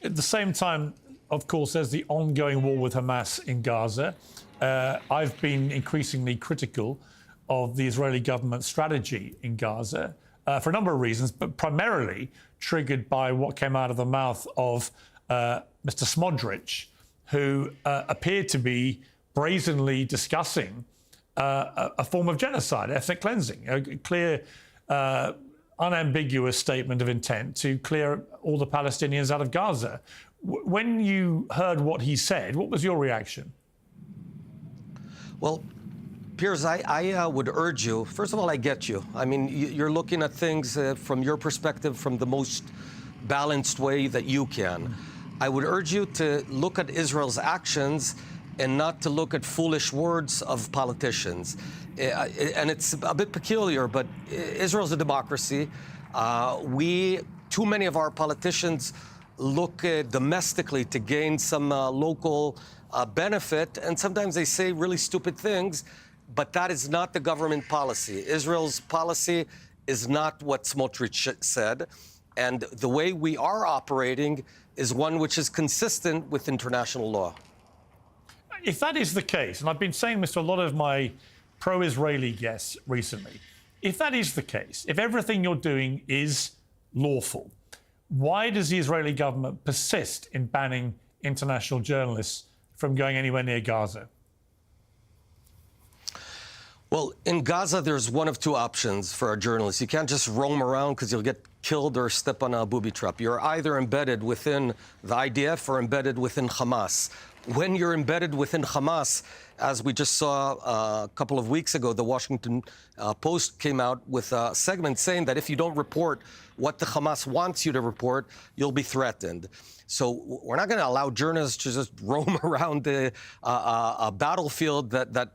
At the same time, of course, there's the ongoing war with Hamas in Gaza. I've been increasingly critical of the Israeli government's strategy in Gaza for a number of reasons, but primarily triggered by what came out of the mouth of Mr. Smotrich, who appeared to be brazenly discussing a form of genocide, ethnic cleansing, a clear, unambiguous statement of intent to clear all the Palestinians out of Gaza. When you heard what he said, what was your reaction? Well, Piers, I would urge you, first of all, I get you. I mean, you're looking at things from your perspective from the most balanced way that you can. I would urge you to look at Israel's actions and not to look at foolish words of politicians. And it's a bit peculiar, but Israel's a democracy. Too many of our politicians look domestically to gain some local benefit, and sometimes they say really stupid things, but that is not the government policy. Israel's policy is not what Smotrich said, and the way we are operating is one which is consistent with international law. If that is the case, and I've been saying this to a lot of my pro-Israeli guests recently, if that is the case, if everything you're doing is lawful, why does the Israeli government persist in banning international journalists from going anywhere near Gaza? Well, in Gaza, there's one of two options for a journalist. You can't just roam around because you'll get killed or step on a booby trap. You're either embedded within the IDF or embedded within Hamas. When you're embedded within Hamas, as we just saw a couple of weeks ago, the Washington Post came out with a segment saying that if you don't report what the Hamas wants you to report, you'll be threatened. So we're not going to allow journalists to just roam around a battlefield that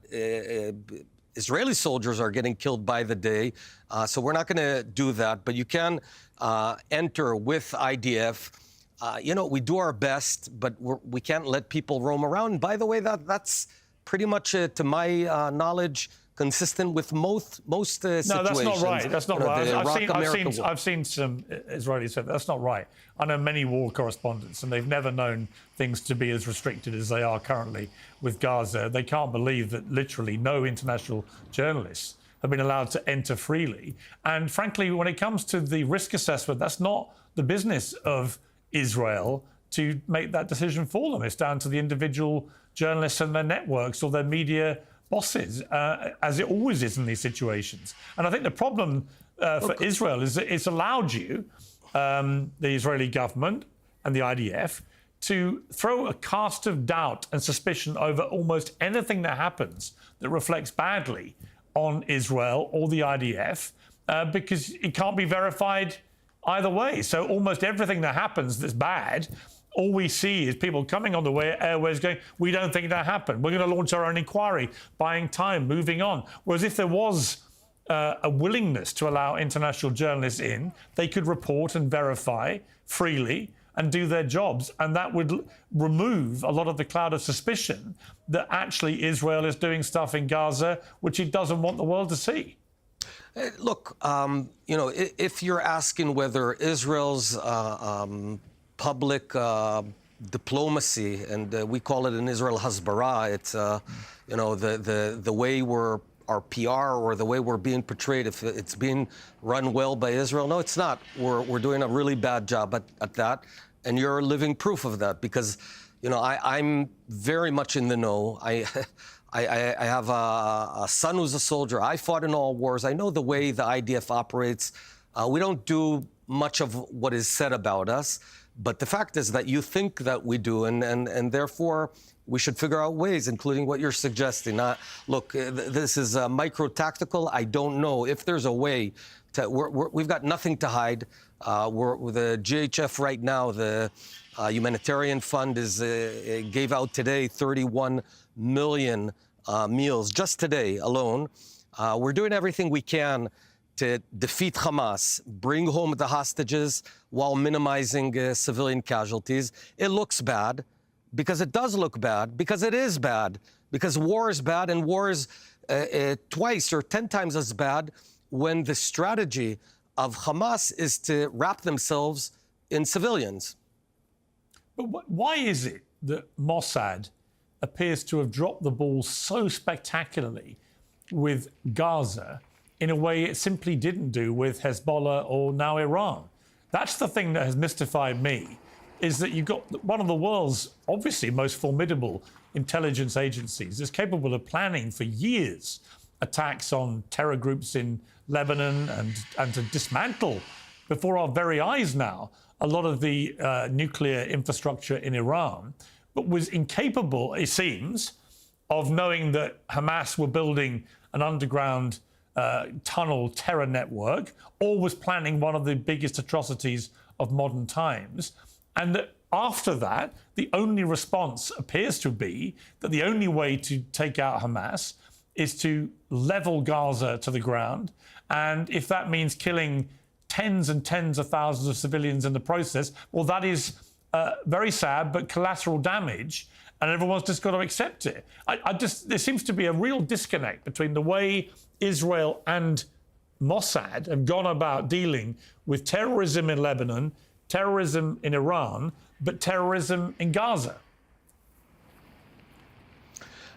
Israeli soldiers are getting killed by the day. So we're not going to do that. But you can enter with IDF. You know, we do our best, but we can't let people roam around. And by the way, that's pretty much, to my knowledge, consistent with most situations. No, that's not right. That's not right. I've seen some Israelis say that's not right. I know many war correspondents, and they've never known things to be as restricted as they are currently with Gaza. They can't believe that literally no international journalists have been allowed to enter freely. And frankly, when it comes to the risk assessment, that's not the business of Israel to make that decision for them. It's down to the individual journalists and their networks or their media bosses, as it always is in these situations. And I think the problem for Israel is that it's allowed you, the Israeli government and the IDF, to throw a cast of doubt and suspicion over almost anything that happens that reflects badly on Israel or the IDF, because it can't be verified either way. So almost everything that happens that's bad, all we see is people coming on the airways going, we don't think that happened. We're going to launch our own inquiry, buying time, moving on. Whereas if there was a willingness to allow international journalists in, they could report and verify freely and do their jobs. And that would remove a lot of the cloud of suspicion that actually Israel is doing stuff in Gaza which it doesn't want the world to see. Look, you know, if you're asking whether Israel's public diplomacy, and we call it in Israel hasbara, it's you know, the way our PR or the way we're being portrayed, if it's being run well by Israel. No, it's not. We're doing a really bad job at that, and you're living proof of that, because, you know, I'm very much in the know. I have a son who's a soldier. I fought in all wars. I know the way the IDF operates. We don't do much of what is said about us, but the fact is that you think that we do, and therefore we should figure out ways, including what you're suggesting. Look, this is micro-tactical. I don't know if there's a way to. We've got nothing to hide. The GHF right now, the humanitarian fund gave out today 31 million meals just today alone. We're doing everything we can to defeat Hamas, bring home the hostages while minimizing civilian casualties. It looks bad because it does look bad, because it is bad, because war is bad, and war is twice or 10 times as bad when the strategy of Hamas is to wrap themselves in civilians. But why is it that Mossad appears to have dropped the ball so spectacularly with Gaza in a way it simply didn't do with Hezbollah or now Iran? That's the thing that has mystified me, is that you've got one of the world's obviously most formidable intelligence agencies that's capable of planning for years attacks on terror groups in Lebanon and to dismantle before our very eyes now a lot of the nuclear infrastructure in Iran, but was incapable, it seems, of knowing that Hamas were building an underground tunnel terror network, or was planning one of the biggest atrocities of modern times. And that after that, the only response appears to be that the only way to take out Hamas is to level Gaza to the ground. And if that means killing tens and tens of thousands of civilians in the process, well, that is very sad, but collateral damage, and everyone's just got to accept it. There seems to be a real disconnect between the way Israel and Mossad have gone about dealing with terrorism in Lebanon, terrorism in Iran, but terrorism in Gaza.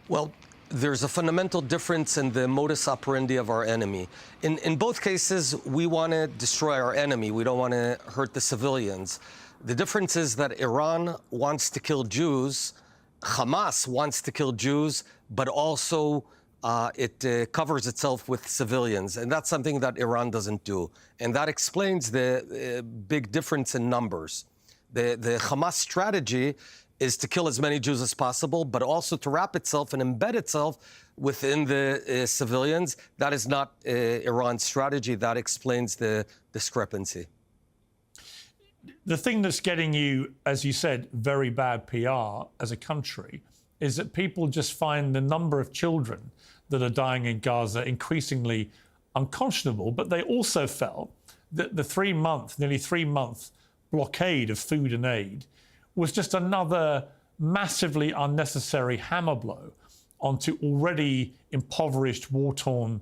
Well, there's a fundamental difference in the modus operandi of our enemy. In both cases, we want to destroy our enemy. We don't want to hurt the civilians. The difference is that Iran wants to kill Jews, Hamas wants to kill Jews, but also it covers itself with civilians. And that's something that Iran doesn't do. And that explains the big difference in numbers. The Hamas strategy is to kill as many Jews as possible, but also to wrap itself and embed itself within the civilians. That is not Iran's strategy. That explains the discrepancy. The thing that's getting you, as you said, very bad PR as a country is that people just find the number of children that are dying in Gaza increasingly unconscionable, but they also felt that the nearly 3 month blockade of food and aid was just another massively unnecessary hammer blow onto already impoverished, war-torn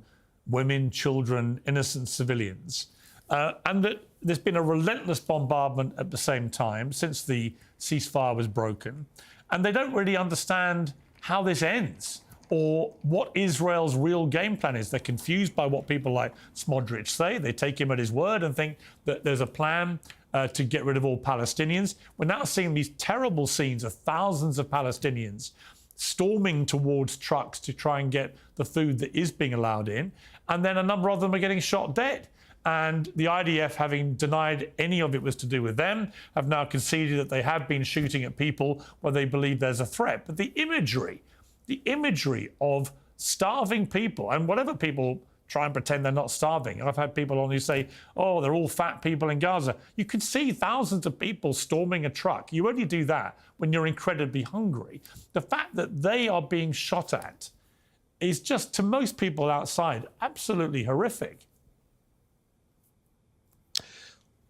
women, children, innocent civilians. And that there's been a relentless bombardment at the same time since the ceasefire was broken. And they don't really understand how this ends or what Israel's real game plan is. They're confused by what people like Smotrich say. They take him at his word and think that there's a plan to get rid of all Palestinians. We're now seeing these terrible scenes of thousands of Palestinians storming towards trucks to try and get the food that is being allowed in. And then a number of them are getting shot dead. And the IDF, having denied any of it was to do with them, have now conceded that they have been shooting at people where they believe there's a threat. But the imagery of starving people, and whatever people try and pretend they're not starving. I've had people on who say, oh, they're all fat people in Gaza. You can see thousands of people storming a truck. You only do that when you're incredibly hungry. The fact that they are being shot at is just, to most people outside, absolutely horrific.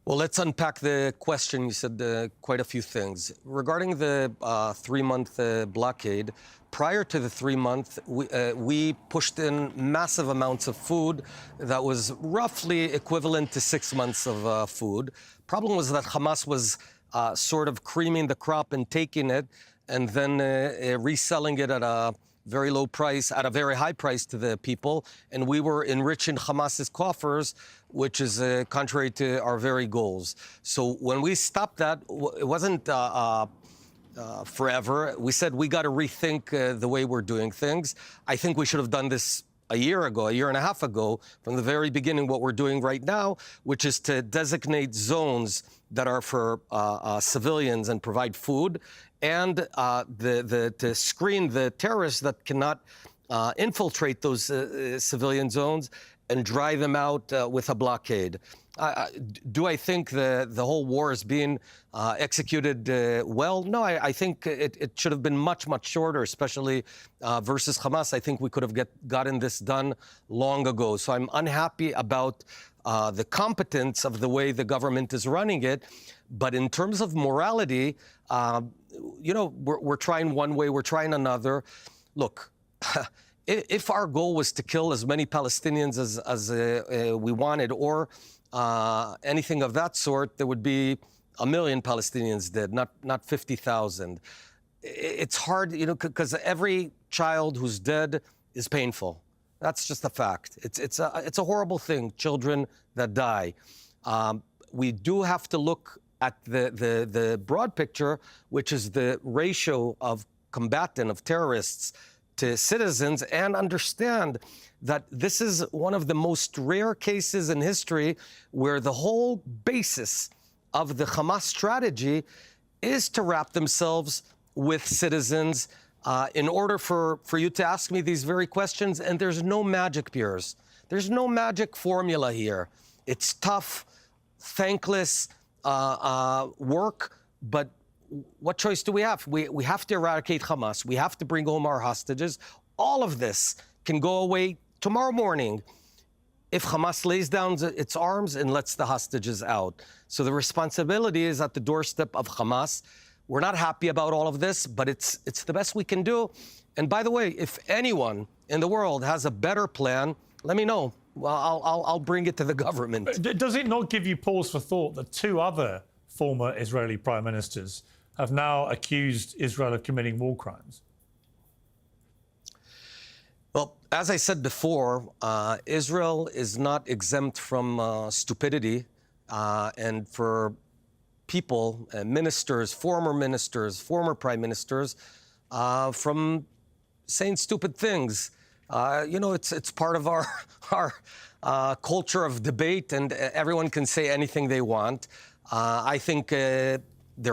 Well, let's unpack the question. You said quite a few things. Regarding the 3 month blockade, prior to the 3 month, we pushed in massive amounts of food that was roughly equivalent to 6 months of food. Problem was that Hamas was sort of creaming the crop and taking it and then reselling it at a very low price, at a very high price to the people. And we were enriching Hamas's coffers, which is contrary to our very goals. So when we stopped that, it wasn't forever. We said we got to rethink the way we're doing things. I think we should have done this a year and a half ago, from the very beginning, what we're doing right now, which is to designate zones that are for civilians and provide food, and to screen the terrorists that cannot infiltrate those civilian zones and dry them out with a blockade. Do I think the whole war is being executed well? No, I think it should have been much, much shorter, especially versus Hamas. I think we could have gotten this done long ago. So I'm unhappy about the competence of the way the government is running it. But in terms of morality, we're trying one way, we're trying another. Look, if our goal was to kill as many Palestinians as we wanted, or anything of that sort, there would be 1 million Palestinians dead, not 50,000. It's hard, because every child who's dead is painful. That's just a fact. It's a horrible thing, children that die. We do have to look at the broad picture, which is the ratio of terrorists to citizens, and understand that this is one of the most rare cases in history where the whole basis of the Hamas strategy is to wrap themselves with citizens in order for you to ask me these very questions. And there's no magic, Piers. There's no magic formula here. It's tough, thankless work, but what choice do we have? We have to eradicate Hamas. We have to bring home our hostages. All of this can go away tomorrow morning if Hamas lays down its arms and lets the hostages out. So the responsibility is at the doorstep of Hamas. We're not happy about all of this, but it's the best we can do. And by the way, if anyone in the world has a better plan, let me know. Well, I'll bring it to the government. Does it not give you pause for thought that 2 other former Israeli prime ministers have now accused Israel of committing war crimes? Well, as I said before, Israel is not exempt from stupidity, and for people, ministers, former prime ministers, from saying stupid things. It's part of our culture of debate, and everyone can say anything they want. I think they're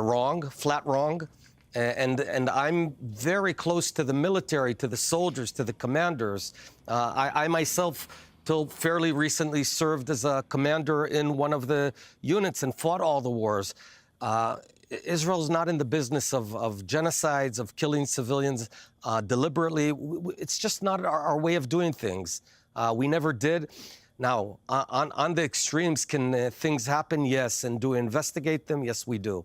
wrong, flat wrong. And I'm very close to the military, to the soldiers, to the commanders. I myself, till fairly recently, served as a commander in one of the units and fought all the wars. Israel's not in the business of genocides, of killing civilians deliberately. It's just not our way of doing things. We never did. Now, on the extremes, can things happen? Yes. And do we investigate them? Yes, we do.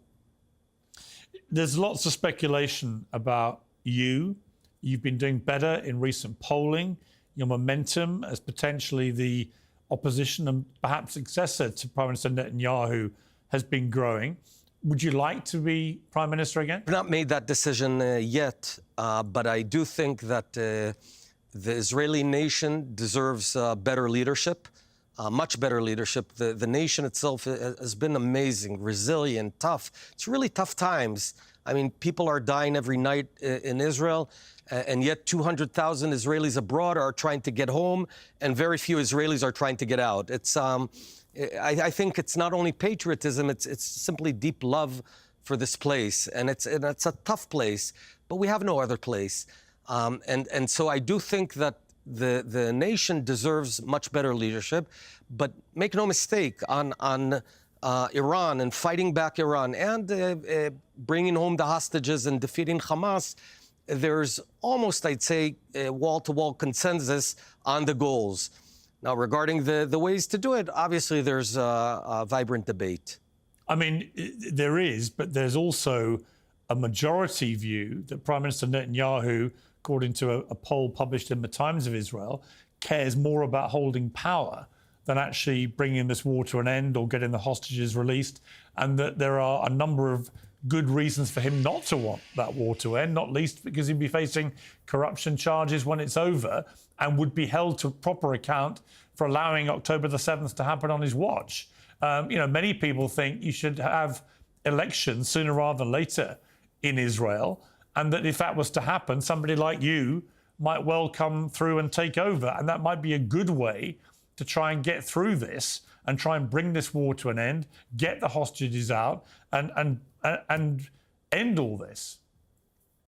There's lots of speculation about you. You've been doing better in recent polling. Your momentum as potentially the opposition and perhaps successor to Prime Minister Netanyahu has been growing. Would you like to be Prime Minister again? I've not made that decision yet, but I do think that the Israeli nation deserves better leadership, much better leadership. The nation itself has been amazing, resilient, tough. It's really tough times. I mean, people are dying every night in Israel, and yet 200,000 Israelis abroad are trying to get home, and very few Israelis are trying to get out. It's I think it's not only patriotism, it's simply deep love for this place, and it's a tough place, but we have no other place. And so I do think that the nation deserves much better leadership, but make no mistake, on Iran and fighting back Iran and bringing home the hostages and defeating Hamas, there's almost, I'd say, a wall-to-wall consensus on the goals. Now, regarding the ways to do it, obviously there's a vibrant debate. I mean, there is, but there's also a majority view that Prime Minister Netanyahu, according to a poll published in the Times of Israel, cares more about holding power than actually bringing this war to an end or getting the hostages released, and that there are a number of good reasons for him not to want that war to end, not least because he'd be facing corruption charges when it's over and would be held to proper account for allowing October the 7th to happen on his watch. Many people think you should have elections sooner rather than later in Israel, and that if that was to happen, somebody like you might well come through and take over, and that might be a good way to try and get through this and try and bring this war to an end, get the hostages out, and end all this.